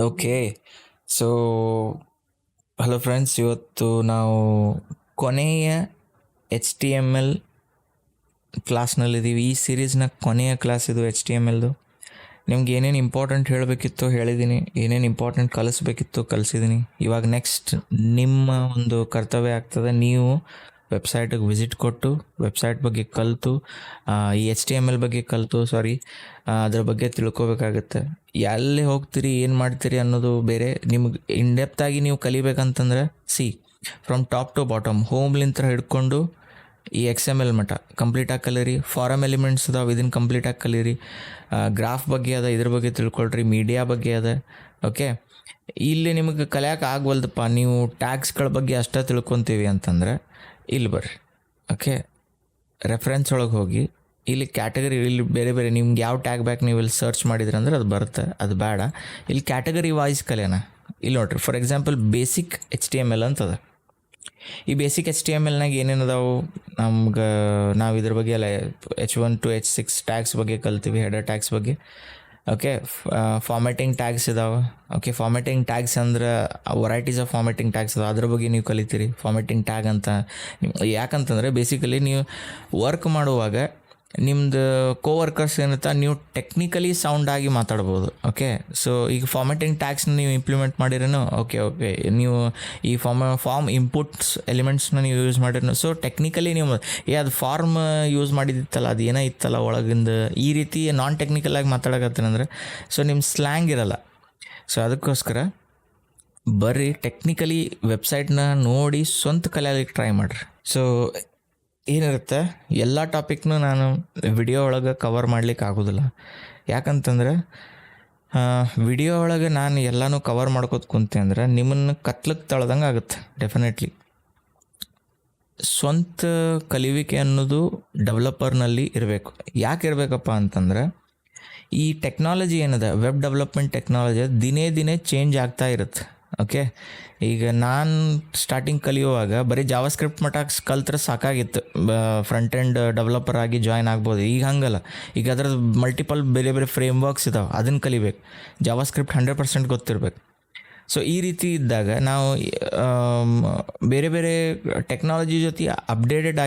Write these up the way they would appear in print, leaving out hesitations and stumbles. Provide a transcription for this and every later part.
Okay. So, hello friends. ಇವತ್ತು ನಾವು ಕೊನೆಯ HTML ಕ್ಲಾಸ್ನಲ್ಲಿದ್ದೀವಿ. ಈ ಸೀರೀಸ್ನ ಕೊನೆಯ ಕ್ಲಾಸ್ ಇದು HTMLದು. ನಿಮ್ಗೆ ಏನೇನು ಇಂಪಾರ್ಟೆಂಟ್ ಹೇಳಬೇಕಿತ್ತು ಹೇಳಿದ್ದೀನಿ, ಏನೇನು ಇಂಪಾರ್ಟೆಂಟ್ ಕಲಿಸ್ಬೇಕಿತ್ತು ಕಲಿಸಿದ್ದೀನಿ. ಇವಾಗ ನೆಕ್ಸ್ಟ್ ನಿಮ್ಮ ಒಂದು ಕರ್ತವ್ಯ ಆಗ್ತದೆ. ನೀವು ವೆಬ್ಸೈಟಿಗೆ ವಿಸಿಟ್ ಕೊಟ್ಟು ವೆಬ್ಸೈಟ್ ಬಗ್ಗೆ ಕಲಿತು, ಈ HTML ಬಗ್ಗೆ ಕಲಿತು ಅದ್ರ ಬಗ್ಗೆ ತಿಳ್ಕೊಬೇಕಾಗತ್ತೆ. ಎಲ್ಲಿ ಹೋಗ್ತೀರಿ, ಏನು ಮಾಡ್ತೀರಿ ಅನ್ನೋದು ಬೇರೆ. ನಿಮ್ಗೆ ಇನ್ಡೆಪ್ತಾಗಿ ನೀವು ಕಲಿಬೇಕಂತಂದ್ರೆ ಫ್ರಮ್ ಟಾಪ್ ಟು ಬಾಟಮ್, ಹೋಮ್ಲಿಂತ್ರ ಹಿಡ್ಕೊಂಡು ಈ XML ಮಟ್ಟ ಕಂಪ್ಲೀಟಾಗಿ ಕಲೀರಿ. ಫಾರಮ್ ಎಲಿಮೆಂಟ್ಸ್ ಅದಾವೆ, ಇದನ್ನು ಕಂಪ್ಲೀಟಾಗಿ ಕಲೀರಿ. ಗ್ರಾಫ್ ಬಗ್ಗೆ ಅದ, ಇದ್ರ ಬಗ್ಗೆ ತಿಳ್ಕೊಳ್ರಿ. ಮೀಡಿಯಾ ಬಗ್ಗೆ ಅದ. ಓಕೆ, ಇಲ್ಲಿ ನಿಮಗೆ ಕಲಿಯೋಕೆ ಆಗ್ವಲ್ದಪ್ಪ, ನೀವು ಟ್ಯಾಗ್ಸ್ಗಳ ಬಗ್ಗೆ ಅಷ್ಟೇ ತಿಳ್ಕೊತೀವಿ ಅಂತಂದ್ರೆ ಇಲ್ಲಿ ಬರ್ರಿ. ಓಕೆ, ರೆಫರೆನ್ಸ್ ಒಳಗೆ ಹೋಗಿ ಇಲ್ಲಿ ಕ್ಯಾಟಗರಿ, ಇಲ್ಲಿ ಬೇರೆ ಬೇರೆ ನಿಮ್ಗೆ ಯಾವ ಟ್ಯಾಗ್ ಬ್ಯಾಕ್ ನೀವು ಇಲ್ಲಿ ಸರ್ಚ್ ಮಾಡಿದ್ರಿ ಅಂದ್ರೆ ಅದು ಬರುತ್ತೆ. ಅದು ಬೇಡ, ಇಲ್ಲಿ ಕ್ಯಾಟಗರಿ ವೈಸ್ ಕಲಿಯೋಣ. ಇಲ್ಲಿ ನೋಡ್ರಿ, ಫಾರ್ ಎಕ್ಸಾಂಪಲ್ ಬೇಸಿಕ್ HTML ಅಂತದ. ಈ ಬೇಸಿಕ್ HTMLನಾಗ ಏನೇನು ಅದಾವು ನಮ್ಗೆ, ನಾವು ಇದ್ರ ಬಗ್ಗೆ ಎಲ್ಲ H1 to H6 ಟ್ಯಾಗ್ಸ್ ಬಗ್ಗೆ ಕಲ್ತೀವಿ, ಹೆಡರ್ ಟ್ಯಾಗ್ಸ್ ಬಗ್ಗೆ. ಓಕೆ, ಫಾರ್ಮ್ಯಾಟಿಂಗ್ ಟ್ಯಾಗ್ಸ್ ಇದಾವೆ. ಓಕೆ, ಫಾರ್ಮ್ಯಾಟಿಂಗ್ ಟ್ಯಾಗ್ಸ್ ಅಂದ್ರೆ ವೆರೈಟೀಸ್ ಆಫ್ ಫಾರ್ಮ್ಯಾಟಿಂಗ್ ಟ್ಯಾಗ್ಸ್ ಅದಾವೆ, ಅದ್ರ ಬಗ್ಗೆ ನೀವು ಕಲಿತೀರಿ. ಫಾರ್ಮ್ಯಾಟಿಂಗ್ ಟ್ಯಾಗ್ ಅಂತ ಯಾಕಂತಂದರೆ ಬೇಸಿಕಲಿ ನೀವು ವರ್ಕ್ ಮಾಡುವಾಗ ನಿಮ್ಮದು ಕೋವರ್ಕರ್ಸ್ ಏನಿರ್ತಾ, ನೀವು ಟೆಕ್ನಿಕಲಿ ಸೌಂಡ್ ಆಗಿ ಮಾತಾಡ್ಬೋದು. ಓಕೆ, ಸೊ ಈಗ ಫಾರ್ಮ್ಯಾಟಿಂಗ್ ಟ್ಯಾಗ್ಸ್ನ ನೀವು ಇಂಪ್ಲಿಮೆಂಟ್ ಮಾಡಿರೇನು, ಓಕೆ ನೀವು ಈ ಫಾರ್ಮ್ ಇಂಪುಟ್ಸ್ ಎಲಿಮೆಂಟ್ಸ್ನ ನೀವು ಯೂಸ್ ಮಾಡಿರೇನು, ಸೊ ಟೆಕ್ನಿಕಲಿ ನೀವು ಅದು ಫಾರ್ಮ್ ಯೂಸ್ ಮಾಡಿದಿತ್ತಲ್ಲ, ಅದು ಏನೋ ಇತ್ತಲ್ಲ ಒಳಗಿಂದ, ಈ ರೀತಿ ನಾನ್ ಟೆಕ್ನಿಕಲ್ ಆಗಿ ಮಾತಾಡಕತ್ತೇನಂದ್ರೆ ಸೊ ನಿಮ್ಮ ಸ್ಲ್ಯಾಂಗ್ ಇರಲ್ಲ. ಸೊ ಅದಕ್ಕೋಸ್ಕರ ಬರ್ರಿ ಟೆಕ್ನಿಕಲಿ ವೆಬ್ಸೈಟ್ನ ನೋಡಿ ಸ್ವಂತ ಕಲಿಯಲಿಕ್ಕೆ ಟ್ರೈ ಮಾಡಿರಿ. ಸೊ ಏನಿರುತ್ತೆ, ಎಲ್ಲ ಟಾಪಿಕ್ನು ನಾನು ವಿಡಿಯೋ ಒಳಗೆ ಕವರ್ ಮಾಡ್ಲಿಕ್ಕೆ ಆಗೋದಿಲ್ಲ. ಯಾಕಂತಂದ್ರೆ ವಿಡಿಯೋ ಒಳಗೆ ನಾನು ಎಲ್ಲನೂ ಕವರ್ ಮಾಡ್ಕೋತ ಕುಂತೆ ಅಂದ್ರೆ ನಿಮ್ಮನ್ನು ಕತ್ಲಕ್ಕೆ ತಳ್ದಂಗೆ ಆಗುತ್ತೆ. ಡೆಫಿನೆಟ್ಲಿ ಸ್ವಂತ ಕಲಿವಿಕೆ ಅನ್ನೋದು ಡೆವಲಪರ್ನಲ್ಲಿ ಇರಬೇಕು. ಯಾಕೆ ಇರಬೇಕಪ್ಪ ಅಂತಂದ್ರೆ ಈ ಟೆಕ್ನಾಲಜಿ ಏನದ, ವೆಬ್ ಡೆವಲಪ್ಮೆಂಟ್ ಟೆಕ್ನಾಲಜಿ ದಿನೇ ದಿನೇ ಚೇಂಜ್ ಆಗ್ತಾ ಇರುತ್ತೆ. ಓಕೆ, ಈಗ ನಾನು ಸ್ಟಾರ್ಟಿಂಗ್ ಕಲಿಯುವಾಗ ಬರೀ ಜಾವಾಸ್ಕ್ರಿಪ್ಟ್ ಮಟ್ಟ ಕಲ್ತ್ರೆ ಸಾಕಾಗಿತ್ತು, ಫ್ರಂಟ್ ಎಂಡ್ ಡೆವಲಪರ್ ಆಗಿ ಜಾಯ್ನ್ ಆಗ್ಬೋದು. ಈಗ ಹಂಗಲ್ಲ, ಈಗ ಅದ್ರದ್ದು ಮಲ್ಟಿಪಲ್ ಬೇರೆ ಬೇರೆ ಫ್ರೇಮ್ ವರ್ಕ್ಸ್ ಇದಾವೆ, ಅದನ್ನು ಕಲಿಬೇಕು. ಜಾವಾಸ್ಕ್ರಿಪ್ಟ್ 100% ಗೊತ್ತಿರಬೇಕು. ಸೊ ಈ ರೀತಿ ಇದ್ದಾಗ ನಾವು ಬೇರೆ ಬೇರೆ ಟೆಕ್ನಾಲಜಿ ಜೊತೆ ಅಪ್ಡೇಟೆಡ್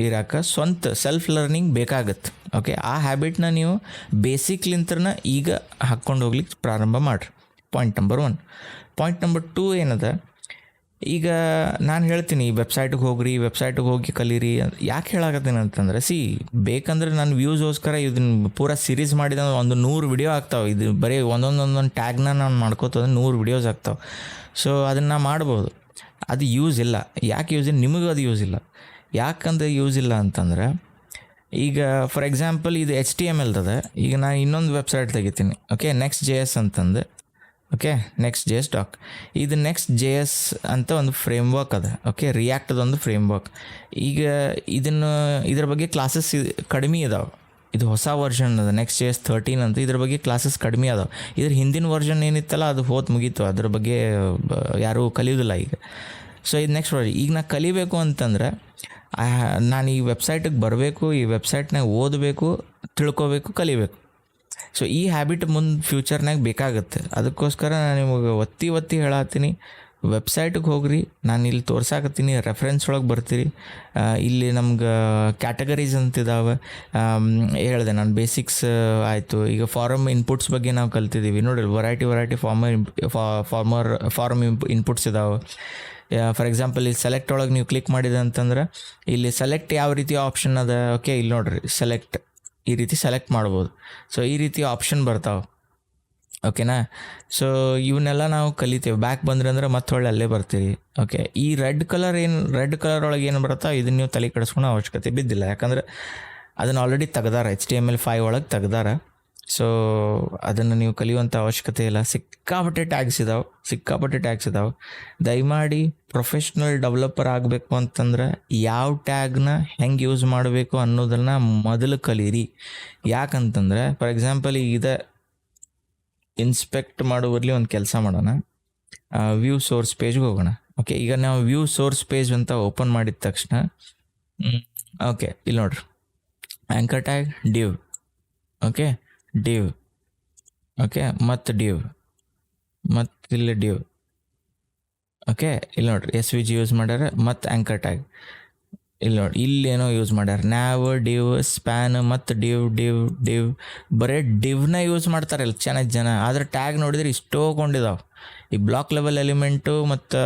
ಇರೋಕೆ ಸ್ವಂತ ಸೆಲ್ಫ್ ಲರ್ನಿಂಗ್ ಬೇಕಾಗತ್ತೆ. ಓಕೆ, ಆ ಹ್ಯಾಬಿಟ್ನ ನೀವು ಬೇಸಿಕ್ಲಿಂತ್ರನ ಈಗ ಹಾಕ್ಕೊಂಡು ಹೋಗ್ಲಿಕ್ಕೆ ಪ್ರಾರಂಭ ಮಾಡಿರಿ. Point number 1. ಪಾಯಿಂಟ್ ನಂಬರ್ 2 ಏನದ, ಈಗ ನಾನು ಹೇಳ್ತೀನಿ ಈ ವೆಬ್ಸೈಟಿಗೆ ಹೋಗಿ ಕಲೀರಿ. ಯಾಕೆ ಹೇಳಾಕತ್ತೀನಿ ಅಂತಂದ್ರೆ ಬೇಕಂದ್ರೆ ನಾನು ವ್ಯೂಸ್ಗೋಸ್ಕರ ಇದನ್ನು ಪೂರಾ ಸೀರೀಸ್ ಮಾಡಿದ ಒಂದು 100 ವಿಡಿಯೋ ಆಗ್ತಾವೆ. ಇದು ಬರೀ ಒಂದೊಂದು ಟ್ಯಾಗ್ನ ನಾನು ಮಾಡ್ಕೋತಂದ್ರೆ 100 ವಿಡಿಯೋಸ್ ಆಗ್ತಾವೆ. ಸೊ ಅದನ್ನು ಮಾಡ್ಬೋದು. ಅದು ಯೂಸ್ ಇಲ್ಲ. ಯಾಕೆ ಯೂಸ್ ಇಲ್ಲ, ನಿಮಗೂ ಅದು ಯೂಸ್ ಇಲ್ಲ. ಯಾಕಂದ್ರೆ ಯೂಸ್ ಇಲ್ಲ ಅಂತಂದ್ರೆ, ಈಗ ಫಾರ್ ಎಕ್ಸಾಂಪಲ್ ಇದು HTML ಅದ. ಈಗ ನಾನು ಇನ್ನೊಂದು ವೆಬ್ಸೈಟ್ ತೆಗಿತೀನಿ. ಓಕೆ, Next.js ಅಂತಂದು. Okay, Next.js doc. ಇದು Next.js ಅಂತ ಒಂದು ಫ್ರೇಮ್ ವರ್ಕ್ ಅದ. ಓಕೆ, ರಿಯಾಕ್ಟದೊಂದು ಫ್ರೇಮ್ ವರ್ಕ್. ಈಗ ಇದ್ರ ಬಗ್ಗೆ ಕ್ಲಾಸಸ್ ಕಡಿಮೆ ಇದಾವೆ. ಇದು ಹೊಸ ವರ್ಷನ್ ಅದ, Next.js 13 ಅಂತ. ಇದ್ರ ಬಗ್ಗೆ ಕ್ಲಾಸಸ್ ಕಡಿಮೆ ಅದಾವೆ. ಇದ್ರ ಹಿಂದಿನ ವರ್ಷನ್ ಏನಿತ್ತಲ್ಲ ಅದು ಮುಗೀತು. ಅದ್ರ ಬಗ್ಗೆ ಯಾರೂ ಕಲಿಯೋದಿಲ್ಲ ಈಗ. ಸೊ ಇದು ನೆಕ್ಸ್ಟ್ ವರ್ಷನ್. ಈಗ ನಾನು ಕಲಿಬೇಕು ಅಂತಂದ್ರೆ ನಾನು ಈ ವೆಬ್ಸೈಟಿಗೆ ಬರಬೇಕು, ಈ ವೆಬ್ಸೈಟ್ನಾಗ ಓದಬೇಕು, ತಿಳ್ಕೊಬೇಕು, ಕಲಿಬೇಕು. ಸೊ ಈ ಹ್ಯಾಬಿಟ್ ಮುಂದೆ ಫ್ಯೂಚರ್ನಾಗ ಬೇಕಾಗುತ್ತೆ. ಅದಕ್ಕೋಸ್ಕರ ನಾನು ನಿಮಗೆ ಒತ್ತಿ ಹೇಳತ್ತೀನಿ, ವೆಬ್ಸೈಟಿಗೆ ಹೋಗ್ರಿ. ನಾನು ಇಲ್ಲಿ ತೋರ್ಸಾಕತ್ತೀನಿ, ರೆಫರೆನ್ಸ್ ಒಳಗೆ ಬರ್ತೀರಿ. ಇಲ್ಲಿ ನಮ್ಗೆ ಕ್ಯಾಟಗರೀಸ್ ಅಂತಿದ್ದಾವೆ. ಹೇಳಿದೆ ನಾನು ಬೇಸಿಕ್ಸ್ ಆಯಿತು. ಈಗ ಫಾರಮ್ ಇನ್ಪುಟ್ಸ್ ಬಗ್ಗೆ ನಾವು ಕಲ್ತಿದ್ದೀವಿ ನೋಡಿರಿ. ವೆರೈಟಿ ಫಾರ್ಮ್ ಇನ್ಪುಟ್ಸ್ ಇದ್ದಾವೆ. ಫಾರ್ ಎಕ್ಸಾಂಪಲ್ ಇಲ್ಲಿ ಸೆಲೆಕ್ಟ್ ಒಳಗೆ ನೀವು ಕ್ಲಿಕ್ ಮಾಡಿದೆ ಅಂತಂದ್ರೆ ಇಲ್ಲಿ ಸೆಲೆಕ್ಟ್ ಯಾವ ರೀತಿ ಆಪ್ಷನ್ ಅದ. ಓಕೆ, ಇಲ್ಲಿ ನೋಡಿರಿ ಸೆಲೆಕ್ಟ್, ಈ ರೀತಿ ಸೆಲೆಕ್ಟ್ ಮಾಡ್ಬೋದು. ಸೊ ಈ ರೀತಿ ಆಪ್ಷನ್ ಬರ್ತಾವೆ. ಓಕೆನಾ, ಸೊ ಇವನ್ನೆಲ್ಲ ನಾವು ಕಲಿತೇವೆ. ಬ್ಯಾಕ್ ಬಂದ್ರೆ ಅಂದ್ರೆ ಮತ್ತೆ ಒಳ್ಳೆ ಅಲ್ಲೇ ಬರ್ತೀರಿ. ಓಕೆ, ಈ ರೆಡ್ ಕಲರ್ ಒಳಗೆ ಏನು ಬರುತ್ತಾ, ಇದನ್ನು ನೀವು ತಲೆ ಕೆಡಿಸ್ಕೊಳೋ ಅವಶ್ಯಕತೆ ಬಿದ್ದಿಲ್ಲ. ಯಾಕಂದ್ರೆ ಅದನ್ನು ಆಲ್ರೆಡಿ ತೆಗ್ದಾರ, HTML5 ಒಳಗೆ ತೆಗ್ದಾರ. ಸೊ ಅದನ್ನು ನೀವು ಕಲಿಯುವಂಥ ಅವಶ್ಯಕತೆ ಇಲ್ಲ. ಸಿಕ್ಕಾಪಟ್ಟೆ ಟ್ಯಾಗ್ಸ್ ಇದಾವೆ. ದಯಮಾಡಿ ಪ್ರೊಫೆಷ್ನಲ್ ಡೆವಲಪರ್ ಆಗಬೇಕು ಅಂತಂದ್ರೆ ಯಾವ ಟ್ಯಾಗ್ನ ಹೆಂಗೆ ಯೂಸ್ ಮಾಡಬೇಕು ಅನ್ನೋದನ್ನು ಮೊದಲು ಕಲೀರಿ. ಯಾಕಂತಂದರೆ ಫಾರ್ ಎಕ್ಸಾಂಪಲ್ ಈಗ ಇದೆ, ಇನ್ಸ್ಪೆಕ್ಟ್ ಮಾಡುವಲ್ಲಿ ಒಂದು ಕೆಲಸ ಮಾಡೋಣ. ವ್ಯೂ ಸೋರ್ಸ್ ಪೇಜ್ಗೆ ಹೋಗೋಣ. ಓಕೆ, ಈಗ ನಾವು ವ್ಯೂ ಸೋರ್ಸ್ ಪೇಜ್ ಅಂತ ಓಪನ್ ಮಾಡಿದ ತಕ್ಷಣ ಓಕೆ ಇಲ್ಲಿ ನೋಡ್ರಿ, anchor tag dew. Okay, dew. Okay, ಮತ್ತು ಡಿವ್. ಮತ್ತು ಇಲ್ಲಿ ಡಿವ್. ಓಕೆ, ಇಲ್ಲಿ ನೋಡ್ರಿ ಎಸ್ ವಿ ಜಿ ಯೂಸ್ ಮಾಡ್ಯಾರ ಮತ್ತು ಆ್ಯಂಕರ್ ಟ್ಯಾಗ್. ಇಲ್ಲಿ ನೋಡಿ ಇಲ್ಲೇನೋ ಯೂಸ್ ಮಾಡ್ಯಾರ, ನ್ಯಾವ್, ಡಿವ್, ಸ್ಪ್ಯಾನ್ ಮತ್ತು ಡಿವ್ ಬರೀ ಡಿವ್ನ ಯೂಸ್ ಮಾಡ್ತಾರೆ ಇಲ್ಲಿ ಚೆನ್ನಾಗಿ ಜನ. ಆದರೆ ಟ್ಯಾಗ್ ನೋಡಿದ್ರೆ ಇಷ್ಟೋ ಕೊಂಡಿದ್ದಾವೆ. ಈ ಬ್ಲಾಕ್ ಲೆವೆಲ್ ಎಲಿಮೆಂಟು ಮತ್ತು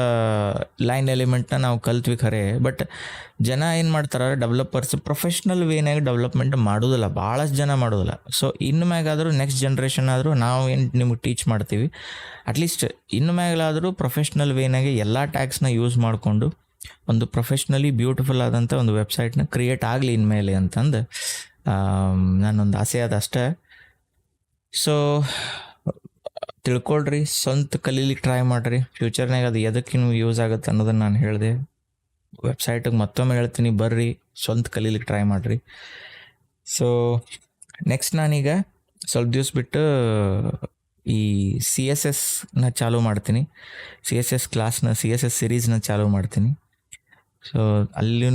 ಲೈನ್ ಎಲಿಮೆಂಟ್ನ ನಾವು ಕಲ್ತ್ವಿ ಖರೆ, ಬಟ್ ಜನ ಏನು ಮಾಡ್ತಾರೆ, ಡೆವಲಪರ್ಸ್ ಪ್ರೊಫೆಷ್ನಲ್ ವೇನಾಗ ಡೆವಲಪ್ಮೆಂಟ್ ಮಾಡೋದಿಲ್ಲ, ಭಾಳಷ್ಟು ಜನ ಮಾಡೋದಿಲ್ಲ. ಸೊ ಇನ್ನು ಮ್ಯಾಗಾದರೂ ನೆಕ್ಸ್ಟ್ ಜನ್ರೇಷನ್ ಆದರೂ ನಾವು ಏನು ನಿಮ್ಗೆ ಟೀಚ್ ಮಾಡ್ತೀವಿ, ಅಟ್ಲೀಸ್ಟ್ ಇನ್ನು ಮ್ಯಾಗಲಾದರೂ ಪ್ರೊಫೆಷ್ನಲ್ ವೇನಾಗೆ ಎಲ್ಲ ಟ್ಯಾಗ್ಸ್ನ ಯೂಸ್ ಮಾಡಿಕೊಂಡು ಒಂದು ಪ್ರೊಫೆಷ್ನಲಿ ಬ್ಯೂಟಿಫುಲ್ ಆದಂಥ ಒಂದು ವೆಬ್ಸೈಟ್ನ ಕ್ರಿಯೇಟ್ ಆಗಲಿ ಇನ್ಮೇಲೆ ಅಂತಂದು ನನ್ನೊಂದು ಆಸೆ ಅದ ಅಷ್ಟೇ. ಸೊ ತಿಳ್ಕೊಳ್ರಿ, ಸ್ವಂತ ಕಲೀಲಿಕ್ಕೆ ಟ್ರೈ ಮಾಡಿರಿ. ಫ್ಯೂಚರ್ನಾಗ ಅದು ಎದಕ್ಕೆ ನೀವು ಯೂಸ್ ಆಗುತ್ತೆ ಅನ್ನೋದನ್ನು ನಾನು ಹೇಳಿದೆ. ವೆಬ್ಸೈಟಿಗೆ ಮತ್ತೊಮ್ಮೆ ಹೇಳ್ತೀನಿ, ಬರ್ರಿ ಸ್ವಂತ ಕಲೀಲಿಕ್ಕೆ ಟ್ರೈ ಮಾಡಿರಿ. ಸೊ ನೆಕ್ಸ್ಟ್ ನಾನೀಗ ಸ್ವಲ್ಪ ದಿವಸ ಬಿಟ್ಟು ಈ CSSನ ಚಾಲೂ ಮಾಡ್ತೀನಿ, CSS ಕ್ಲಾಸ್ನ, CSS ಸಿರೀಸ್ನ ಚಾಲೂ ಮಾಡ್ತೀನಿ. ಸೊ ಅಲ್ಲಿಯೂ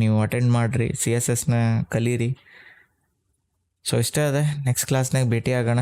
ನೀವು ಅಟೆಂಡ್ ಮಾಡಿರಿ, CSSನ ಕಲೀರಿ. ಸೊ ಇಷ್ಟೇ ಅದ, ನೆಕ್ಸ್ಟ್ ಕ್ಲಾಸ್ನಾಗ ಭೇಟಿ ಆಗೋಣ.